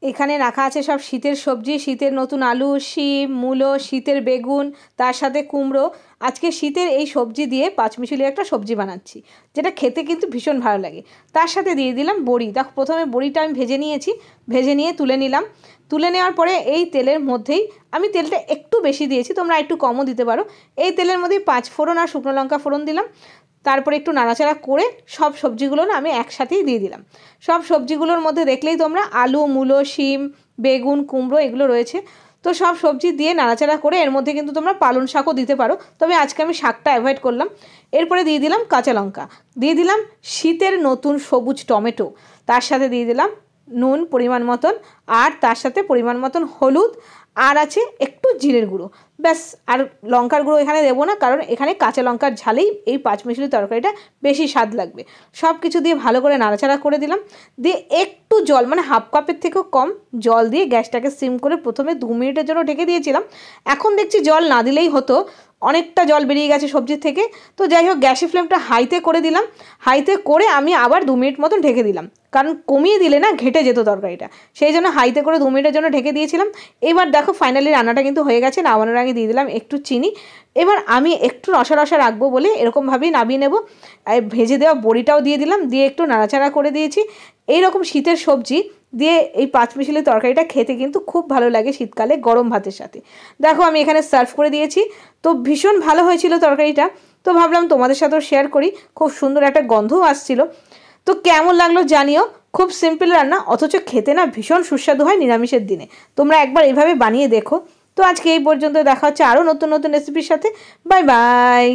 এখানে রাখা আছে সব শীতের সবজি, শীতের নতুন আলু, শিম, মূলো, শীতের বেগুন, তার সাথে কুমড়ো। আজকে শীতের এই সবজি দিয়ে পাঁচমিশালি একটা সবজি বানাচ্ছি, যেটা খেতে কিন্তু ভীষণ ভালো লাগে। তার সাথে দিয়ে দিলাম বড়ি। দেখো প্রথমে বড়িটা আমি ভেজে নিয়েছি, ভেজে নিয়ে তুলে নিলাম। তুলে নেওয়ার পরে এই তেলের মধ্যেই আমি তেলটা একটু বেশি দিয়েছি, তোমরা একটু কমও দিতে পারো। এই তেলের মধ্যেই 5 ফোড়ন আর শুকনো লঙ্কা ফোড়ন দিলাম। তারপরে একটু নাড়াচাড়া করে সব সবজিগুলো না আমি একসাথেই দিয়ে দিলাম। সব সবজিগুলোর মধ্যে দেখলেই তোমরা আলু, মূলো, শিম, বেগুন, কুমড়ো এগুলো রয়েছে। তো সব সবজি দিয়ে নাড়াচাড়া করে এর মধ্যে কিন্তু তোমরা পালং শাকও দিতে পারো, তবে আজকে আমি শাকটা অ্যাভয়েড করলাম। এরপরে দিয়ে দিলাম কাঁচা লঙ্কা, দিয়ে দিলাম শীতের নতুন সবুজ টমেটো, তার সাথে দিয়ে দিলাম নুন পরিমাণ মতন, আর তার সাথে পরিমাণ মতন হলুদ, আর আছে একটু জিরের গুঁড়ো। ব্যাস, আর লঙ্কার গুঁড়ো এখানে দেবো না, কারণ এখানে কাঁচা লঙ্কার ঝালেই এই পাঁচমিশালি তরকারিটা বেশি স্বাদ লাগবে। সব কিছু দিয়ে ভালো করে নাড়াচাড়া করে দিলাম। দিয়ে একটু জল, মানে হাফ কাপের থেকেও কম জল দিয়ে গ্যাসটাকে সিম করে প্রথমে 2 মিনিটের জন্য ঢেকে দিয়েছিলাম। এখন দেখছি জল না দিলেই হতো, অনেকটা জল বেরিয়ে গেছে সবজির থেকে। তো যাই হোক, গ্যাসের ফ্লেমটা হাইতে করে দিলাম। হাইতে করে আমি আবার 2 মিনিট মতন ঢেকে দিলাম, কারণ কমিয়ে দিলে না ঘেটে যেত তরকারিটা, সেই জন্য হাইতে করে 2 মিনিটের জন্য ঢেকে দিয়েছিলাম। এবার দেখো ফাইনালি রান্নাটা কিন্তু হয়ে গেছে। নামানোর আগে দিয়ে দিলাম একটু চিনি। এবার আমি একটু রসা রসা রাখবো বলে এরকমভাবেই নামিয়ে নেব। ভেজে দেওয়া বড়িটাও দিয়ে দিলাম, দিয়ে একটু নাড়াচাড়া করে দিয়েছি। এইরকম শীতের সবজি দিয়ে এই পাঁচমিশালি তরকারিটা খেতে কিন্তু খুব ভালো লাগে শীতকালে গরম ভাতের সাথে। দেখো আমি এখানে সার্ভ করে দিয়েছি। তো ভীষণ ভালো হয়েছিল তরকারিটা, তো ভাবলাম তোমাদের সাথেও শেয়ার করি। খুব সুন্দর একটা গন্ধও আসছিল। তো কেমন লাগলো জানিও। খুব সিম্পল রান্না, অথচ খেতে না ভীষণ সুস্বাদু হয় নিরামিষের দিনে। তোমরা একবার এইভাবে বানিয়ে দেখো। তো আজকে এই পর্যন্ত, দেখা হচ্ছে আরও নতুন নতুন রেসিপির সাথে। Bye bye.